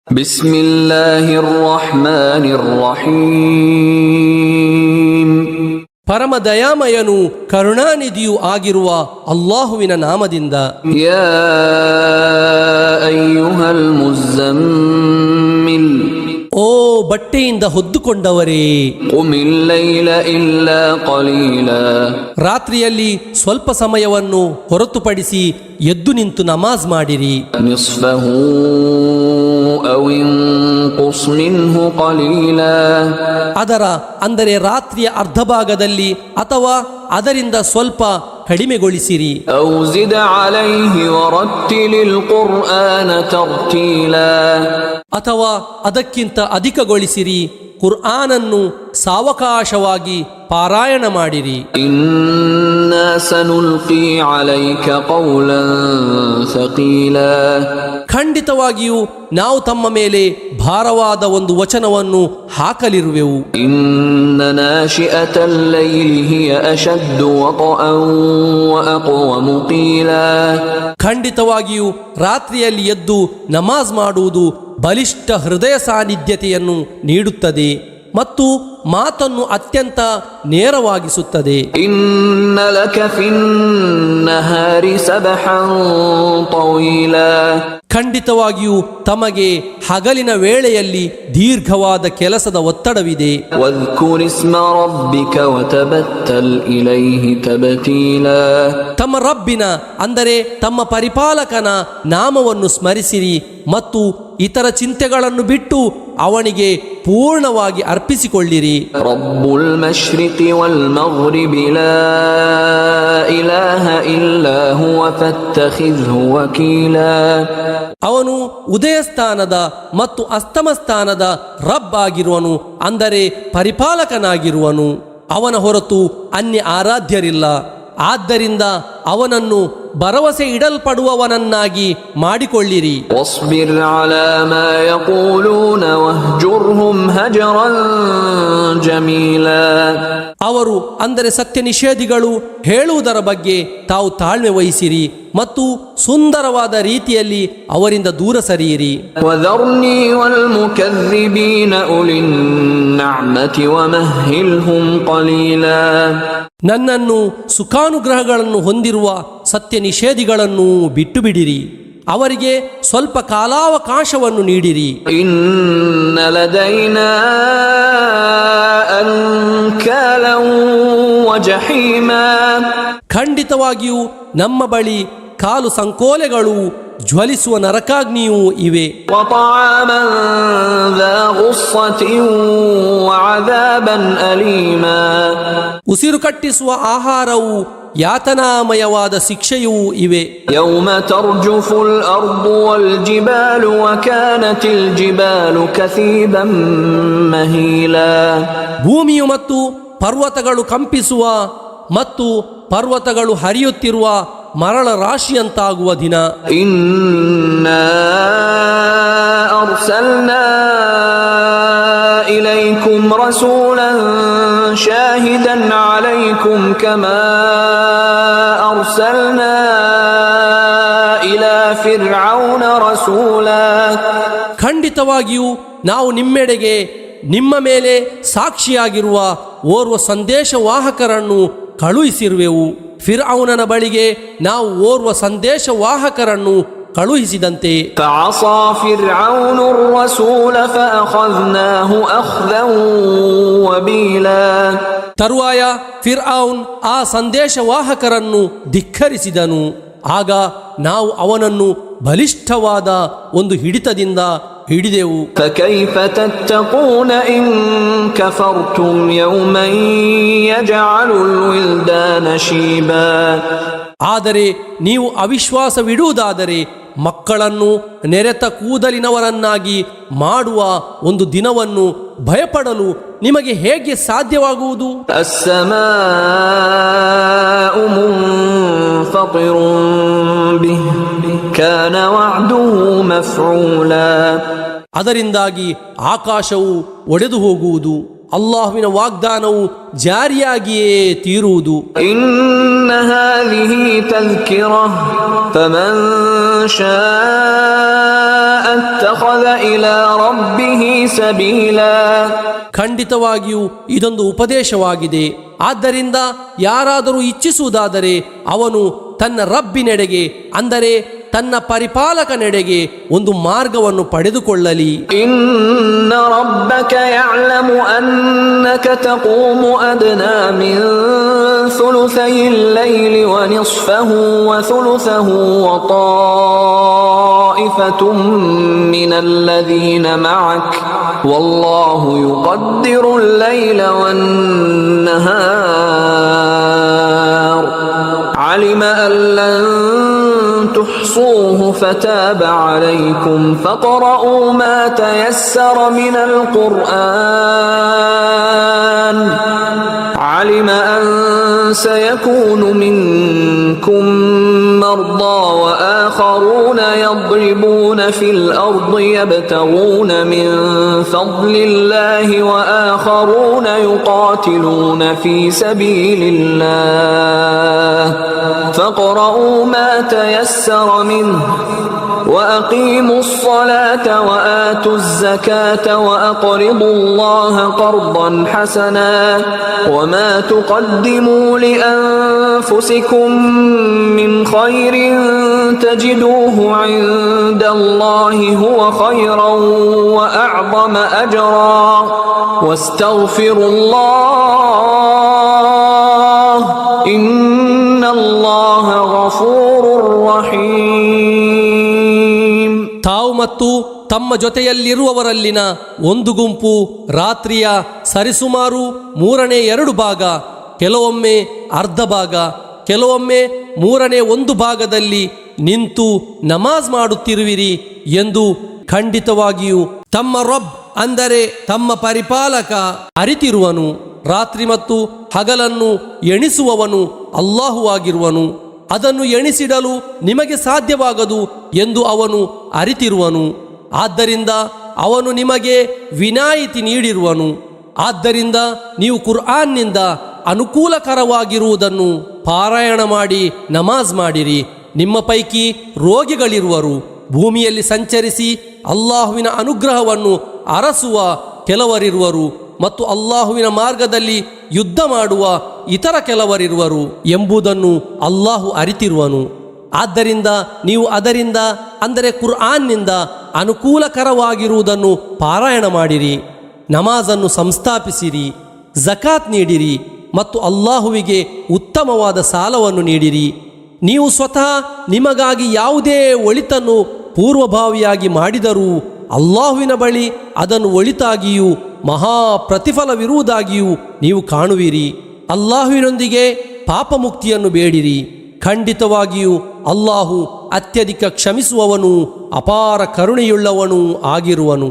ಬಿಸ್ಮಿಲ್ಲಾಹಿರ್ ರಹ್ಮಾನಿರ್ ರಹೀಮ್. ಪರಮ ದಯಾಮಯನು ಕರುಣಾನಿಧಿಯೂ ಆಗಿರುವ ಅಲ್ಲಾಹುವಿನ ನಾಮದಿಂದ. ಯಾ ಅಯ್ಯುಹಲ್ ಮುಝ್ಜಮ್ಮಿಲ್, ಓ ಬಟ್ಟೆಯಿಂದ ಹೊದ್ದುಕೊಂಡವರೇ, ಕುಮಿಲ್ ಲೈಲ ಇಲ್ಲಾ ಕಲೀಲಾ, ರಾತ್ರಿಯಲ್ಲಿ ಸ್ವಲ್ಪ ಸಮಯವನ್ನು ಹೊರತುಪಡಿಸಿ ಎದ್ದು ನಿಂತು ನಮಾಜ್ ಮಾಡಿರಿ. ನಿಸ್ಫಹು ಔ ಇನ್ಕುಸ್ ಮಿನ್ಹು ಕಲೀಲಾ, ಅದರ ಅಂದರೆ ರಾತ್ರಿಯ ಅರ್ಧ ಭಾಗದಲ್ಲಿ ಅಥವಾ ಅದರಿಂದ ಸ್ವಲ್ಪ ಕಡಿಮೆಗೊಳಿಸಿರಿ. ಔ ಜಿದ್ ಅಲೈಹಿ ವರತ್ತಿಲಿಲ್ ಕುರ್ಆನ ತರ್ತೀಲಾ, ಅಥವಾ ಅದಕ್ಕಿಂತ ಅಧಿಕಗೊಳಿಸಿರಿ. ಕುರ್ಆನನ್ನು ಸಾವಕಾಶವಾಗಿ ಪಾರಾಯಣ ಮಾಡಿರಿ. ಇನ್ನಾ ಸನುಲ್ಕಿ ಅಲೈಕ ಕೌಲನ್ ಸಕೀಲಾ, ಖಂಡಿತವಾಗಿಯೂ ನಾವು ತಮ್ಮ ಮೇಲೆ ಭಾರವಾದ ಒಂದು ವಚನವನ್ನು ಹಾಕಲಿರುವೆವು. ಇನ್ನ ನಾಶಿಅತಲ್ ಲೈಲಿ ಹಿಯ ಅಶದ್ದು ವತಅನ್ ವಅಕ್ವಮು ಕೀಲಾ, ಖಂಡಿತವಾಗಿಯೂ ರಾತ್ರಿಯಲ್ಲಿ ಎದ್ದು ನಮಾಜ್ ಮಾಡುವುದು ಬಲಿಷ್ಠ ಹೃದಯ ಸಾನ್ನಿಧ್ಯತೆಯನ್ನು ನೀಡುತ್ತದೆ ಮತ್ತು ಮಾತನ್ನು ಅತ್ಯಂತ ನೇರವಾಗಿಸುತ್ತದೆ. ಇನ್ನ ಲಕ ಫಿನ್ ನಹಾರಿ ಸಬಹನ್ ತವೀಲಾ, ಖಂಡಿತವಾಗಿಯೂ ತಮಗೆ ಹಗಲಿನ ವೇಳೆಯಲ್ಲಿ ದೀರ್ಘವಾದ ಕೆಲಸದ ಒತ್ತಡವಿದೆ. ವದ್ಕುರ್ ಇಸ್ಮ ರಬ್ಬಿಕ ವತಬತ್ತಲ್ ಇಲೈಹಿ ತಬತೀಲಾ, ತಮ್ಮ ರಬ್ಬಿನ ಅಂದರೆ ತಮ್ಮ ಪರಿಪಾಲಕನ ನಾಮವನ್ನು ಸ್ಮರಿಸಿರಿ ಮತ್ತು ಇತರ ಚಿಂತೆಗಳನ್ನು ಬಿಟ್ಟು ಅವನಿಗೆ ಪೂರ್ಣವಾಗಿ ಅರ್ಪಿಸಿಕೊಳ್ಳಿರಿ. ರಬ್ಬುಲ್ ಮಶ್ರಿಕಿ ವಲ್ ಮಗ್ರಿಬಿ ಲಾ ಇಲಾಹ ಇಲ್ಲಾ ಹುವ ಫತ್ತಖಿಜ್ಹು ವಕೀಲಾ, ಅವನು ಉದಯಸ್ಥಾನದ ಮತ್ತು ಅಸ್ತಮಸ್ಥಾನದ ರಬ್ ಆಗಿರುವನು, ಅಂದರೆ ಪರಿಪಾಲಕನಾಗಿರುವನು. ಅವನ ಹೊರತು ಅನ್ಯ ಆರಾಧ್ಯರಿಲ್ಲ. ಆದ್ದರಿಂದ ಅವನನ್ನು ಭರವಸೆ ಇಡಲ್ಪಡುವವನನ್ನಾಗಿ ಮಾಡಿಕೊಳ್ಳಿರಿ. ವಸ್ಬಿರ್ ಅಲಾ ಮಾ ಯಕೂಲೂನ ವಹ್ಜುರ್ಹುಂ ಹಜರನ್ ಜಮೀಲಾ, ಅವರು ಅಂದರೆ ಸತ್ಯ ನಿಷೇಧಿಗಳು ಹೇಳುವುದರ ಬಗ್ಗೆ ತಾವು ತಾಳ್ಮೆ ವಹಿಸಿರಿ ಮತ್ತು ಸುಂದರವಾದ ರೀತಿಯಲ್ಲಿ ಅವರಿಂದ ದೂರ ಸರಿಯಿರಿ. ವದರ್ನಿ ವಲ್ ಮುಕದ್ದಿಬೀನ ಉಲಿನ್ ನಅಮತಿ ವಮಹ್ಹಿಲ್ಹುಂ ಕಲೀಲಾ, ನನ್ನನ್ನು ಸುಖಾನುಗ್ರಹಗಳನ್ನು ಹೊಂದಿರುವ ಸತ್ಯ ನಿಷೇಧಿಗಳನ್ನು ಬಿಟ್ಟು ಬಿಡಿರಿ, ಅವರಿಗೆ ಸ್ವಲ್ಪ ಕಾಲಾವಕಾಶವನ್ನು ನೀಡಿರಿ. ಇನ್ನ ಲದೈನಾ ಅನ್ಕಾಲಂ ವಜಹೀಮಾ, ಖಂಡಿತವಾಗಿಯೂ ನಮ್ಮ ಬಳಿ ಕಾಲು ಸಂಕೋಲೆಗಳು ಜ್ವಲಿಸುವ ನರಕಾಗ್ನಿಯೂ ಇವೆ. ವತಆಮನ್ ذا غصة وعذابا أليما, ಉಸಿರು ಕಟ್ಟಿಸುವ ಆಹಾರವು ಯಾತನಾಮಯವಾದ ಶಿಕ್ಷೆಯೂ ಇವೆ. ಯೌಮ ತರ್ಜುಫುಲ್ ಅರ್ದು ವಲ್ ಜಿಬಾಲು ವಕಾನತಿಲ್ ಜಿಬಾಲು ಕಸೀಬನ್ ಮಹೀಲಾ, ಭೂಮಿಯು ಮತ್ತು ಪರ್ವತಗಳು ಕಂಪಿಸುವ ಮತ್ತು ಪರ್ವತಗಳು ಹರಿಯುತ್ತಿರುವ ಮರಳ ರಾಶಿಯಂತಾಗುವ ದಿನ. ಇನ್ನಾ ಅರ್ಸಲ್ನಾ ಇಲೈಕುಂ ರಸೂಲನ್ ಶಾಹಿದನ್ ಅಲೈಕುಂ ಕಮಾ ಅರ್ಸಲ್ನಾ ಇಲಾ ಫಿರ್ಔನ ರಸೂಲಾ, ಖಂಡಿತವಾಗಿಯೂ ನಾವು ನಿಮ್ಮೆಡೆಗೆ ನಿಮ್ಮ ಮೇಲೆ ಸಾಕ್ಷಿಯಾಗಿರುವ ಓರ್ವ ಸಂದೇಶವಾಹಕರನ್ನು ಕಳುಹಿಸಿರುವೆವು. ಫಿರ್ಔನನ ಬಳಿಗೆ ನಾವು ಓರ್ವ ಸಂದೇಶವಾಹಕರನ್ನು ಕಳುಹಿಸಿದಂತೆ. ಫಅಸಾ ಫಿರ್ಔನು ರಸೂಲ ಫಅಖದ್ನಾಹು ಅಖ್ದನ್ ವಬೀಲಾ, ತರುವಾಯ ಫಿರ್ಔನ್ ಆ ಸಂದೇಶವಾಹಕರನ್ನು ಧಿಕ್ಕರಿಸಿದನು. ಆಗ ನಾವು ಅವನನ್ನು ಬಲಿಷ್ಠವಾದ ಒಂದು ಹಿಡಿತದಿಂದ ಹಿಡಿದೆವು. ಫಕೈಫ ತತ್ತಕೂನ ಇನ್ ಕಫರ್ತುಂ ಯೌಮನ್ ಯಜಅಲುಲ್ ವಿಲ್ದಾನ ಶೀಬಾ, ಆದರೆ ನೀವು ಅವಿಶ್ವಾಸವಿಡುವುದಾದರೆ ಮಕ್ಕಳನ್ನು ನೆರೆತ ಕೂದಲಿನವರನ್ನಾಗಿ ಮಾಡುವ ಒಂದು ದಿನವನ್ನು ಭಯಪಡಲು ನಿಮಗೆ ಹೇಗೆ ಸಾಧ್ಯವಾಗುವುದು? ಅಸ್ಸಮಾഉ ಮುನ್ಫತಿರುನ್ ಬಿಹಿ ಕಾನ ವಅದುಹು ಮಫ್ಊಲಾ, ಅದರಿಂದಾಗಿ ಆಕಾಶವು ಒಡೆದು ಹೋಗುವುದು, ಅಲ್ಲಾಹುವಿನ ವಾಗ್ದಾನವು ಜಾರಿಯಾಗಿಯೇ ತೀರುವುದು. ಇನ್ನ ಹಾದಿಹಿ ತಜ್ಕಿರಾ ಫಮನ್ ಶಾಅ ಅತ್ತಖದ ಇಲಾ سبيلا. ಖಂಡಿತವಾಗಿಯೂ ಇದೊಂದು ಉಪದೇಶವಾಗಿದೆ. ಆದ್ದರಿಂದ ಯಾರಾದರೂ ಇಚ್ಛಿಸುವುದಾದರೆ ಅವನು ತನ್ನ ರಬ್ಬಿನೆಡೆಗೆ, ಅಂದರೆ ತನ್ನ ಪರಿಪಾಲಕನೆಡೆಗೆ ಒಂದು ಮಾರ್ಗವನ್ನು ಪಡೆದುಕೊಳ್ಳಲಿ. إن ربك يعلم أنك تقوم أدنى من ثلثي الليل ونصفه وثلثه وطائفة من الذين معك والله يقدر الليل والنهار علم أن لن تحصوه فتاب عليكم فاقرؤوا ما تيسر من القرآن علم أن سيكون منكم مرضى وآخرون يضربون في الأرض يبتغون من فضل الله وآخرون يقاتلون في سبيل الله فاقرؤوا ما تيسر منه وأقيموا الصلاة وآتوا الزكاة وأقرضوا الله قرضا حسنا وما تقدموا لأنفسكم من خير تجدوه عند الله هو خيرا وأعظم أجرا واستغفروا الله إن الله غفور رحيم. ತಾವು ಮತ್ತು ತಮ್ಮ ಜೊತೆಯಲ್ಲಿರುವವರಲ್ಲಿನ ಒಂದು ಗುಂಪು ರಾತ್ರಿಯ ಸರಿಸುಮಾರು 2/3 ಭಾಗ, ಕೆಲವೊಮ್ಮೆ ಅರ್ಧ ಭಾಗ, ಕೆಲವೊಮ್ಮೆ 1/3 ಭಾಗದಲ್ಲಿ ನಿಂತು ನಮಾಜ್ ಮಾಡುತ್ತಿರುವಿರಿ ಎಂದು ಖಂಡಿತವಾಗಿಯೂ ತಮ್ಮ ರಬ್, ಅಂದರೆ ತಮ್ಮ ಪರಿಪಾಲಕ ಅರಿತಿರುವನು. ರಾತ್ರಿ ಮತ್ತು ಹಗಲನ್ನು ಎಣಿಸುವವನು ಅಲ್ಲಾಹು ಆಗಿರುವನು. ಅದನ್ನು ಎಣಿಸಿಡಲು ನಿಮಗೆ ಸಾಧ್ಯವಾಗದು ಎಂದು ಅವನು ಅರಿತಿರುವನು. ಆದ್ದರಿಂದ ಅವನು ನಿಮಗೆ ವಿನಾಯಿತಿ ನೀಡಿರುವನು. ಆದ್ದರಿಂದ ನೀವು ಕುರ್ಆನ್ನಿಂದ ಅನುಕೂಲಕರವಾಗಿರುವುದನ್ನು ಪಾರಾಯಣ ಮಾಡಿ ನಮಾಜ್ ಮಾಡಿರಿ. ನಿಮ್ಮ ಪೈಕಿ ರೋಗಿಗಳಿರುವರು. ಭೂಮಿಯಲ್ಲಿ ಸಂಚರಿಸಿ ಅಲ್ಲಾಹುವಿನ ಅನುಗ್ರಹವನ್ನು ಅರಸುವ ಕೆಲವರಿರುವರು ಮತ್ತು ಅಲ್ಲಾಹುವಿನ ಮಾರ್ಗದಲ್ಲಿ ಯುದ್ಧ ಮಾಡುವ ಇತರ ಕೆಲವರಿರುವರು ಎಂಬುದನ್ನು ಅಲ್ಲಾಹು ಅರಿತಿರುವನು. ಆದ್ದರಿಂದ ನೀವು ಅದರಿಂದ, ಅಂದರೆ ಕುರ್ಆನ್ನಿಂದ ಅನುಕೂಲಕರವಾಗಿರುವುದನ್ನು ಪಾರಾಯಣ ಮಾಡಿರಿ, ನಮಾಜನ್ನು ಸಂಸ್ಥಾಪಿಸಿರಿ, ಜಕಾತ್ ನೀಡಿರಿ ಮತ್ತು ಅಲ್ಲಾಹುವಿಗೆ ಉತ್ತಮವಾದ ಸಾಲವನ್ನು ನೀಡಿರಿ. ನೀವು ಸ್ವತಃ ನಿಮಗಾಗಿ ಯಾವುದೇ ಒಳಿತನ್ನು ಪೂರ್ವಭಾವಿಯಾಗಿ ಮಾಡಿದರೂ ಅಲ್ಲಾಹುವಿನ ಬಳಿ ಅದನ್ನು ಒಳಿತಾಗಿಯೂ ಮಹಾ ಪ್ರತಿಫಲವಿರುವುದಾಗಿಯೂ ನೀವು ಕಾಣುವಿರಿ. ಅಲ್ಲಾಹುವಿನೊಂದಿಗೆ ಪಾಪ ಮುಕ್ತಿಯನ್ನು ಬೇಡಿರಿ. ಖಂಡಿತವಾಗಿಯೂ ಅಲ್ಲಾಹು ಅತ್ಯಧಿಕ ಕ್ಷಮಿಸುವವನು, ಅಪಾರ ಕರುಣೆಯುಳ್ಳವನೂ ಆಗಿರುವನು.